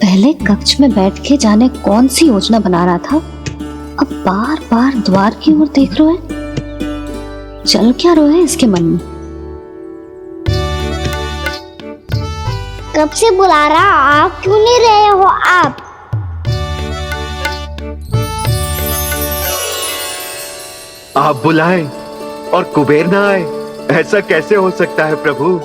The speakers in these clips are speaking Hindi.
पहले कक्ष में बैठ के जाने कौन सी योजना बना रहा था, अब बार बार द्वार की ओर देख रहे हैं। चल क्या रहे हैं इसके मन में? कब से बुला रहा, आप क्यों नहीं रहे हो? आप बुलाएं और कुबेर ना आए, ऐसा कैसे हो सकता है प्रभु?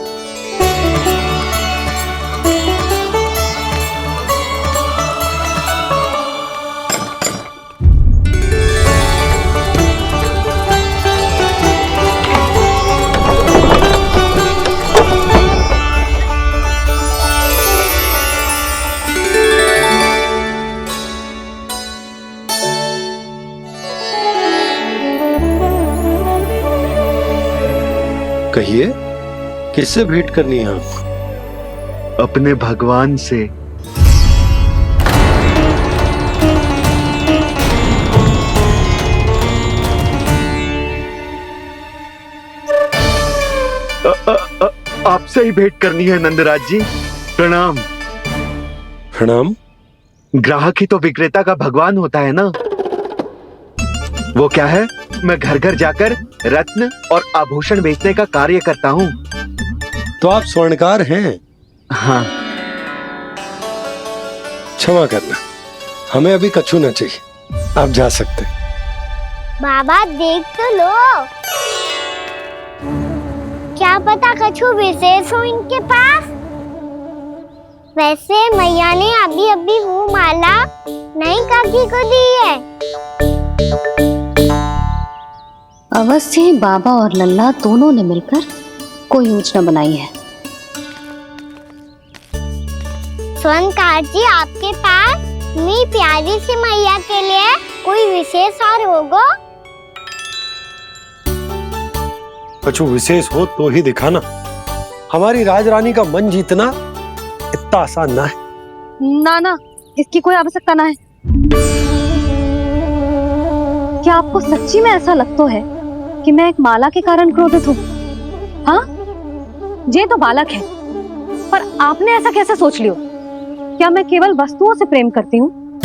कहिए, किससे भेंट करनी है आपको? अपने भगवान से। आपसे ही भेंट करनी है नंदराज जी। प्रणाम। प्रणाम। ग्राहक ही तो विक्रेता का भगवान होता है ना। वो क्या है, मैं घर घर जाकर रत्न और आभूषण बेचने का कार्य करता हूँ। तो आप स्वर्णकार हैं? हाँ। क्षमा करना, हमें अभी कछु न चाहिए, आप जा सकते। बाबा देख तो लो, क्या पता कछु विशेष हो इनके पास। वैसे मैया ने अभी अभी वो माला नई काकी को दी है। अवश्य ही बाबा और लल्ला दोनों ने मिलकर कोई योजना बनाई है। स्वर्णकार जी, आपके पास मेरी प्यारी सी मैया के लिए कोई विशेष और होगा? कछु विशेष हो तो ही दिखाना। हमारी राजरानी का मन जीतना इतना आसान ना है। ना ना, इसकी कोई आवश्यकता ना है। क्या आपको सच्ची में ऐसा लगता है कि मैं एक माला के कारण क्रोधित हूँ? हाँ, ये तो बालक है, पर आपने ऐसा कैसे सोच लियो? क्या मैं केवल वस्तुओं से प्रेम करती हूँ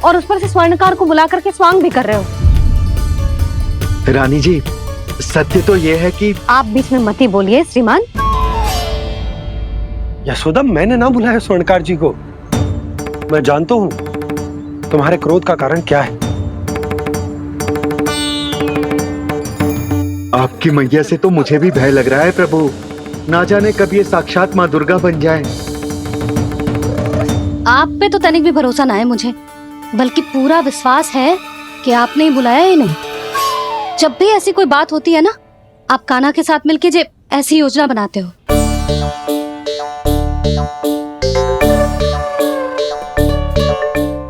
और उस पर से स्वर्णकार को बुला करके स्वांग भी कर रहे हो? रानी जी, सत्य तो यह है कि आप बीच में मत ही बोलिए श्रीमान। यशोदा, मैंने ना बुलाया स्वर्णकार जी को। मैं जानता हूँ तुम्हारे क्रोध का कारण क्या है। आपकी मैया से तो मुझे भी भय लग रहा है प्रभु। ना जाने कब ये साक्षात माँ दुर्गा बन जाए। आप पे तो तनिक भी भरोसा ना है मुझे, बल्कि पूरा विश्वास है कि आपने ही बुलाया ही नहीं। जब भी ऐसी कोई बात होती है ना, आप कान्हा के साथ मिलके जे ऐसी योजना बनाते हो।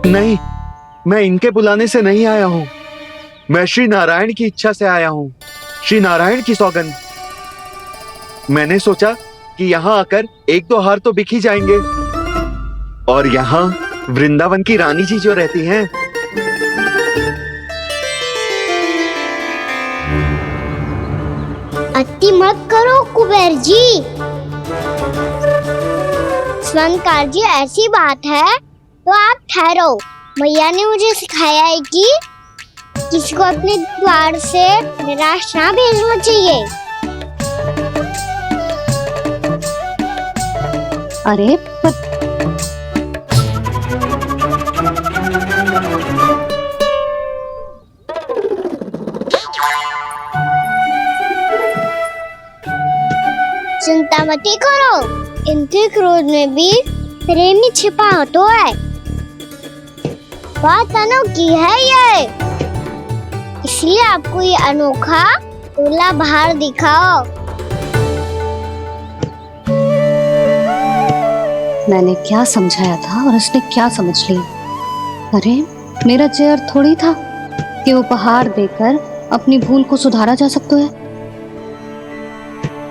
नहीं, मैं इनके बुलाने से नहीं आया हूँ। मैं श्री नारायण की इच्छा से आया हूँ, श्री नारायण की सौगंध। मैंने सोचा कि यहाँ आकर एक दो हार तो बिक ही जाएंगे। और यहाँ वृंदावन की रानी जी जो रहती हैं, अति मत करो कुबेर जी। स्वर्णकार जी, ऐसी बात है तो आप ठहरो। मैया ने मुझे सिखाया है कि किसी को अपने द्वार से निराश ना भेजना चाहिए। अरे पर चिंता मत करो, इनके क्रोध में भी प्रेम ही छिपा तो है। बात अनोखी है ये, इसलिए आपको ये अनोखा दूल्हा बाहर दिखाओ। मैंने क्या समझाया था और उसने क्या समझ लिया? अरे मेरा चेयर थोड़ी था कि उपहार देकर अपनी भूल को सुधारा जा सकता है।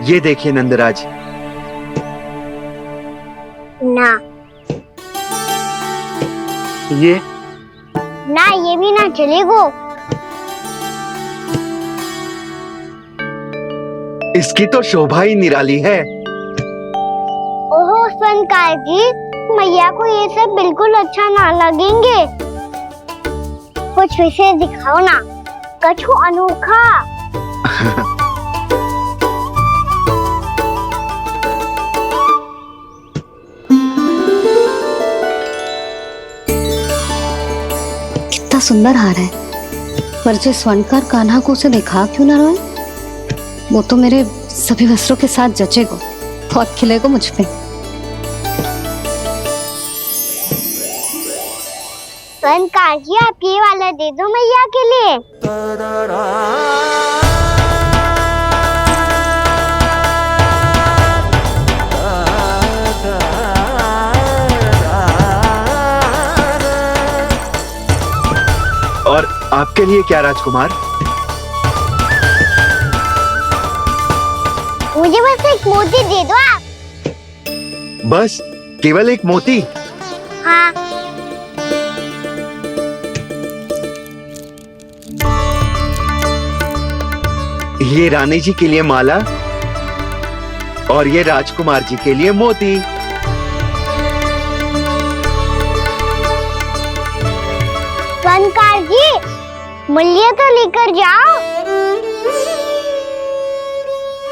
ये देखिए नंदराज। ना ये ना, ये भी ना चलेगो। इसकी तो शोभा ही निराली है। ओहो स्वर्णकार जी, मैया को ये सब बिल्कुल अच्छा ना लगेंगे। कुछ विशेष दिखाओ ना, कछु अनोखा। कितना सुंदर हार है, पर जो स्वर्णकार कान्हा को उसे दिखा क्यों ना रोए? वो तो मेरे सभी वस्त्रों के साथ जचेगा, बहुत खिलेगा मुझ पे। स्वर्णकार जी, आप ये वाला दे दो मैया के लिए। और आपके लिए क्या राजकुमार? मुझे बस एक मोती दे दो आप। बस केवल एक मोती? हाँ। ये रानी जी के लिए माला और ये राजकुमार जी के लिए मोती। स्वर्णकार जी, मूल्य तो लेकर जाओ।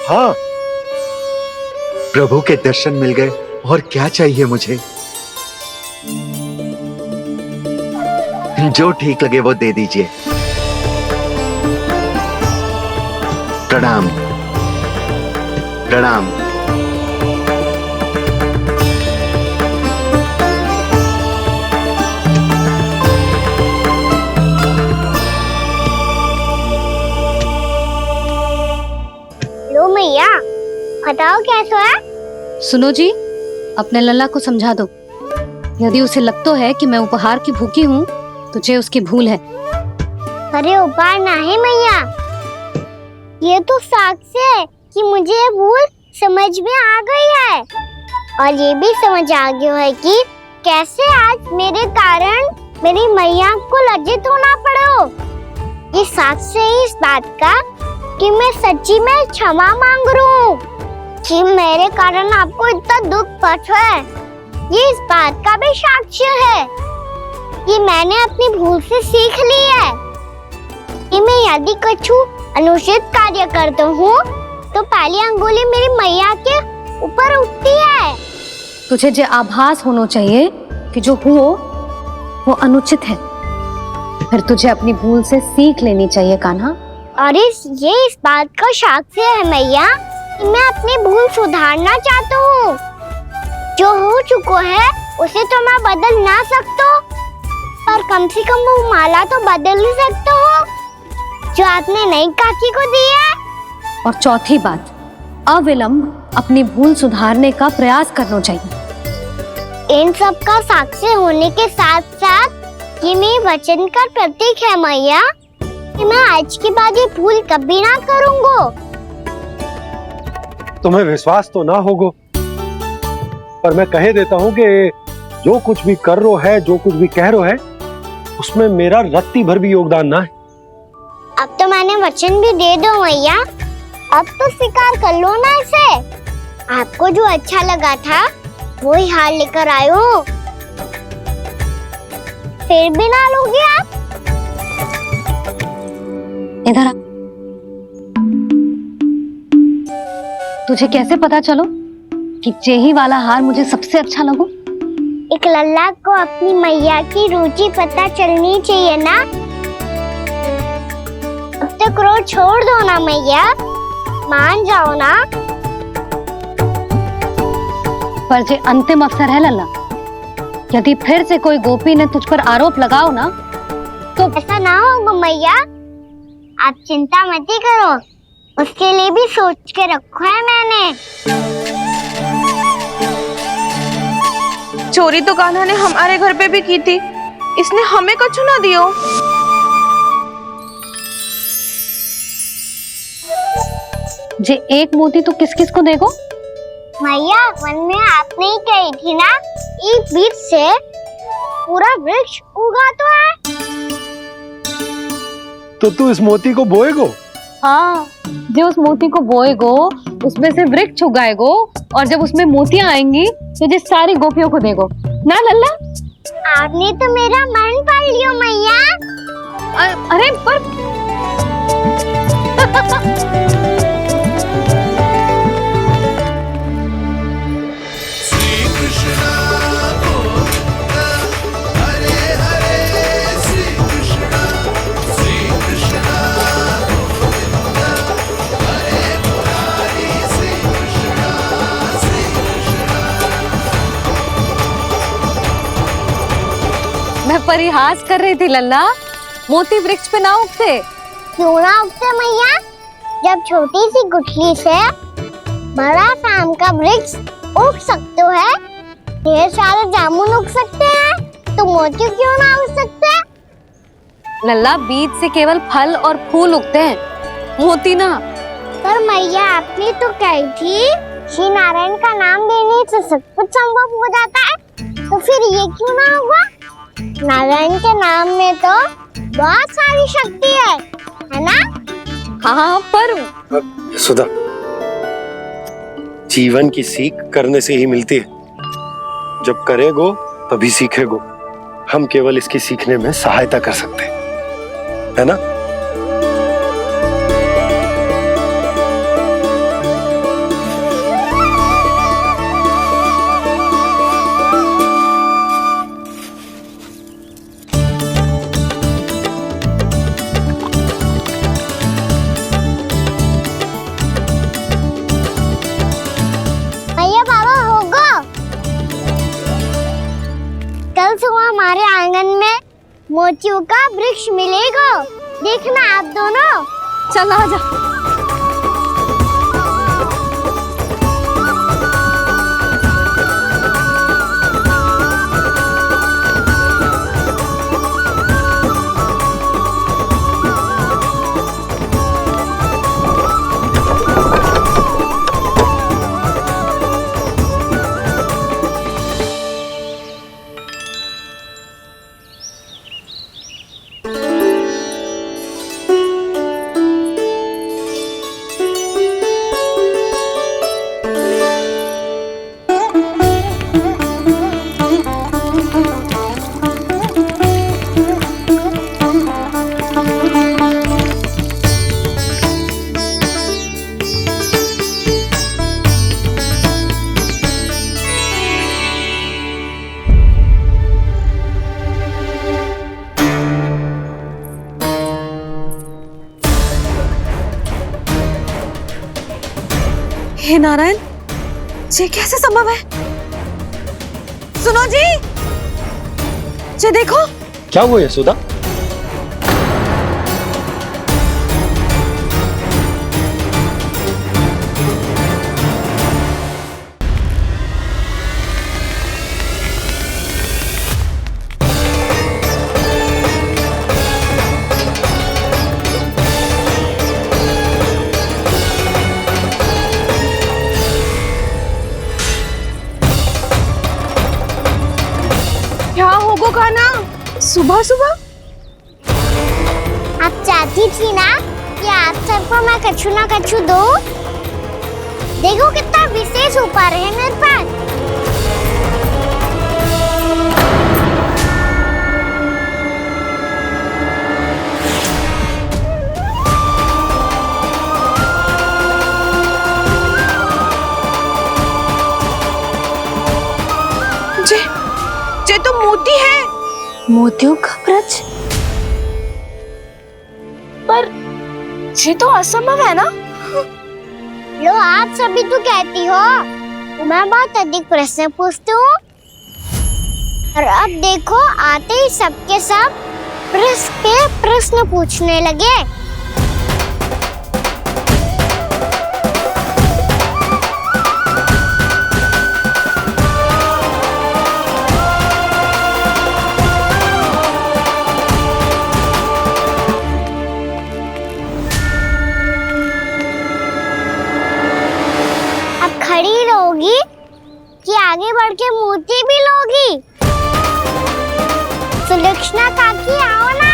हाँ, प्रभु के दर्शन मिल गए, और क्या चाहिए मुझे? जो ठीक लगे वो दे दीजिए। प्रणाम प्रणाम। लो मैया, बताओ कैसा है? सुनो जी, अपने लल्ला को समझा दो। यदि उसे लगता है कि मैं उपहार की भूखी हूँ, तो ये उसकी भूल है। अरे उपहार ना है मैया, ये तो साक्ष्य है कि मुझे ये भूल समझ में आ गई है, और ये भी समझ आ गया है कि कैसे आज मेरे कारण मेरी मैया को लज्जित होना पड़ो। ये साक्ष्य है इस बात का कि मैं सच्ची में क्षमा मांग रहा हूँ कि मेरे कारण आपको इतना दुख पहुंचा है। ये इस बात का भी साक्ष्य है कि मैंने अपनी भूल से सीख ली है कि मैं यदि कछु अनुचित कार्य करता हूँ तो पहली अंगुली मेरी मैया के ऊपर उठती है। तुझे जो आभास होना चाहिए कि जो हुआ वो अनुचित है, फिर तुझे अपनी भूल से सीख लेनी चाहिए कान्हा। और ये इस बात का साक्ष्य है मैया कि मैं अपनी भूल सुधारना चाहता हूँ। जो हो चुका है उसे तो मैं बदल ना सकता, पर कम से कम वो माला तो बदल ही सकता हूँ जो आपने नई काकी को दी है। और चौथी बात, अविलंब अपनी भूल सुधारने का प्रयास करना चाहिए। इन सब का साक्षी होने के साथ साथ ये मेरे वचन का प्रतीक है मैया कि मैं आज के बाद ये भूल कभी ना करूँगा। तुम्हें विश्वास तो ना होगो, पर मैं कह देता हूँ कि जो कुछ भी कर रो है, जो कुछ भी कह रो है, उसमें मेरा रत्ती भर भी योगदान ना है। अब तो मैंने वचन भी दे दो मैया, अब तो स्वीकार कर लो ना इसे। आपको जो अच्छा लगा था वो ही हार लेकर आयो, फिर भी ना लोगे आप? इधर आ। तुझे कैसे पता चलो कि यही वाला हार मुझे सबसे अच्छा लगो? एक लल्ला को अपनी मैया की रुचि पता चलनी चाहिए ना। अब तो क्रोध छोड़ दो ना मैया, मान जाओ ना। पर जे अंतिम अवसर है लल्ला, यदि फिर से कोई गोपी ने तुझ पर आरोप लगाओ ना तो ऐसा ना होगा मैया, आप चिंता मत ही करो, उसके लिए भी सोच के रखा है मैंने। चोरी तो कान्हा ने हमारे घर पे भी की थी, इसने हमें कछु ना दियो। जे एक मोती तो किस किस को देगो? मैया, मन में आपने ही कही थी ना, एक बीज से पूरा वृक्ष उगा तो है। तो तू इस मोती को बोएगो? हाँ, जो उस मोती को बोएगो उसमें से वृक्ष उगाएगो, और जब उसमें मोतियां आएंगी तो जो सारी गोपियों को देगो। ना लल्ला। आपने तो मेरा मन पढ़ लियो मैया। अरे पर मैं परिहास कर रही थी लल्ला, मोती वृक्ष पे ना उगते। क्यों ना उगते मैया? जब छोटी सी गुठली से बड़ा आम का वृक्ष उग सकते है, ढेर सारे जामुन उग सकते हैं, तो मोती क्यों ना उग सकते? लल्ला, बीज से केवल फल और फूल उगते हैं, मोती ना। पर मैया आपने तो कही थी श्री नारायण का नाम लेने से सब कुछ संभव हो जाता है, तो फिर ये क्यों ना हुआ? नारायण के नाम में तो बहुत सारी शक्ति है ना? हाँ पर सुधा, जीवन की सीख करने से ही मिलती है। जब करेगो तभी सीखेगो। हम केवल इसकी सीखने में सहायता कर सकते हैं, है ना? भैया बाबा होगो, कल सुबह हमारे आंगन में मोतियों का वृक्ष मिलेगा, देखना आप दोनों। चल आजा। हे नारायण, ये कैसे संभव है? सुनो जी, ये देखो। क्या हुआ यशोदा? क्या होगो खाना सुबह सुबह? आप चाहती थी ना कि आप सबको मैं कछु ना कछु दो। देखो कितना विशेष उपहार है मेरे पास। ये तो मोती है। मोतियों का ब्रज? पर ये तो असंभव है ना? लो, आप सभी तो कहती हो मैं बहुत अधिक प्रश्न पूछती हूँ, और अब देखो आते ही सबके सब प्रश्न पे प्रश्न पूछने लगे। खड़ी रहोगी कि आगे बढ़ के मोती भी लोगी? सुलक्षणा काकी आओ ना।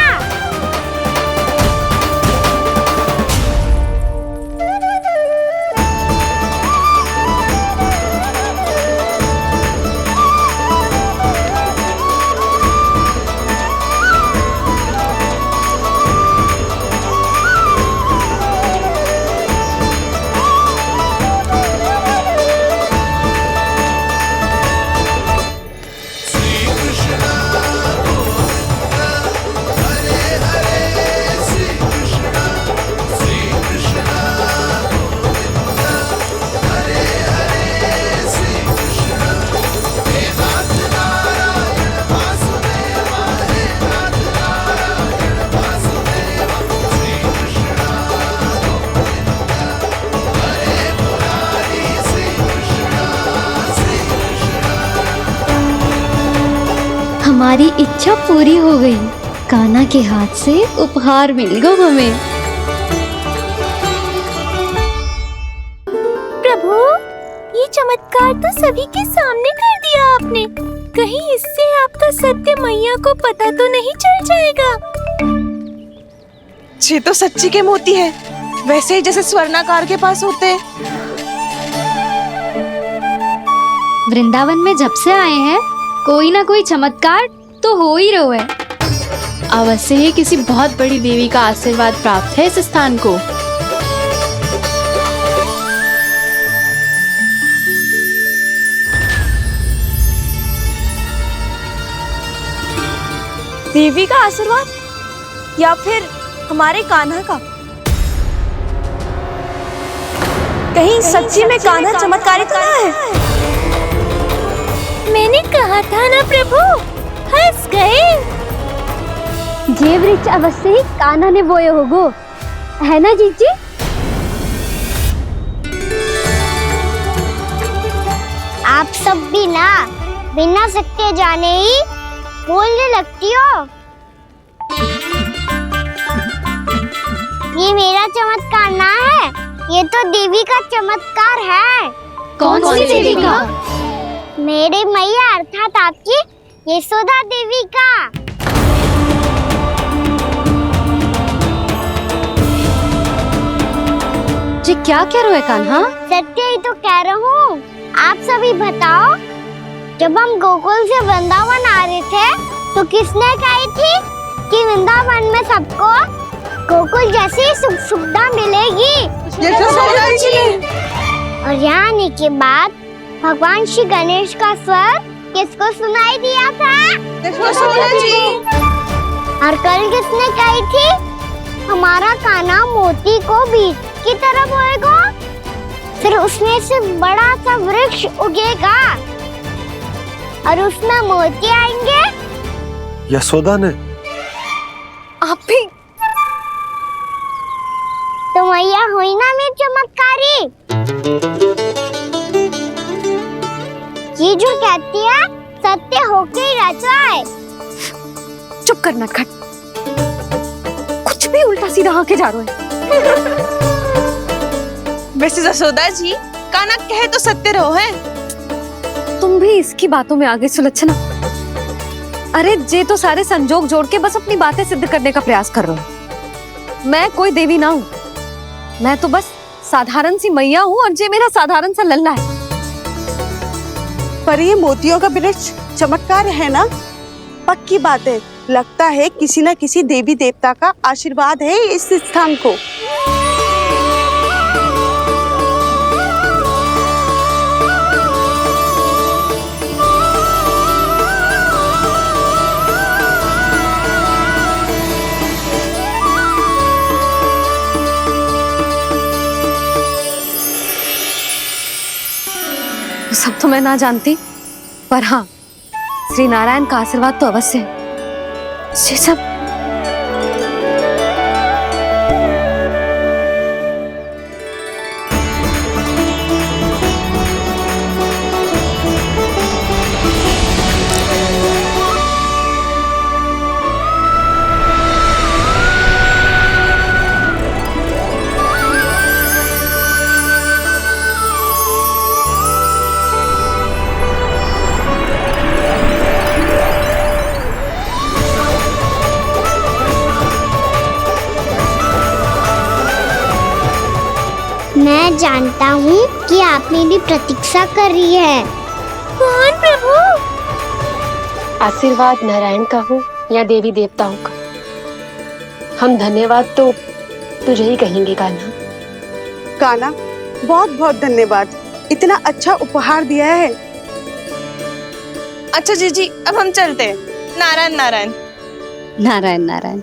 हमारी इच्छा पूरी हो गई। कान्हा के हाथ से उपहार मिल गया हमें। प्रभु, ये चमत्कार तो सभी के सामने कर दिया आपने। कहीं इससे आपका सत्य मैया को पता तो नहीं चल जाएगा? ये तो सच्ची के मोती है, वैसे ही जैसे स्वर्णाकार के पास होते हैं। वृंदावन में जब से आए हैं कोई ना कोई चमत्कार तो हो ही रहा है। अवश्य ही किसी बहुत बड़ी देवी का आशीर्वाद प्राप्त है इस स्थान को। देवी का आशीर्वाद या फिर हमारे कान्हा का? कहीं सच्ची में कान्हा चमत्कारी तो ना है? मैंने कहा था ना प्रभु, हंस गए। ये वृक्ष अवश्य ही कान्हा ने बोए होगो, है ना जीजी? आप सब भी ना बिना सत्य जाने ही बोलने लगती हो। ये मेरा चमत्कार ना है, ये तो देवी का चमत्कार है। कौन सी देवी का? मेरे मैया अर्थात आपकी यशोदा देवी का। जी क्या कह रहे हो कान्हा? सत्य ही तो कह रहा हूँ। आप सभी बताओ, जब हम गोकुल से वृंदावन आ रहे थे तो किसने कही थी कि वृंदावन में सबको गोकुल जैसी सुख सुविधा मिलेगी? और यहाँ आने के बाद भगवान श्री गणेश का स्वर किसको सुनाई दिया था? और कल किसने कही थी हमारा कान्हा मोती को बीज की तरह बोएगा, फिर उसमें से बड़ा सा वृक्ष उगेगा और उसमें मोती आएंगे? यशोदा ने? आप भी? तो मैया हुई ना मेरी चमत्कारी। ये जो कहती है सत्य होके ही रहता है। चुप करना खट, कुछ भी उल्टा सीधा आके जा रहे हो। वैसे जसोदा जी, कान्हा कहे तो सत्य रहो है। तुम भी इसकी बातों में आगे सुलझना। अरे जे तो सारे संजोग जोड़ के बस अपनी बातें सिद्ध करने का प्रयास कर रहे हो। मैं कोई देवी ना हूँ, मैं तो बस साधारण सी मैया हूँ और जे मेरा साधारण सा लल्ला है। पर ये मोतियों का वृक्ष चमत्कार है ना? पक्की बात है, लगता है किसी न किसी देवी देवता का आशीर्वाद है इस स्थान को। सब तो मैं ना जानती, पर हाँ, श्री नारायण का आशीर्वाद तो अवश्य है। ये सब मैं जानता हूँ कि आप मेरी प्रतीक्षा कर रही है। कौन प्रभु? आशीर्वाद नारायण का हो या देवी देवताओं का, हम धन्यवाद तो तुझे ही कहेंगे कान्हा। कान्हा, बहुत बहुत धन्यवाद, इतना अच्छा उपहार दिया है। अच्छा जीजी, अब हम चलते हैं। नारायण नारायण। नारायण नारायण।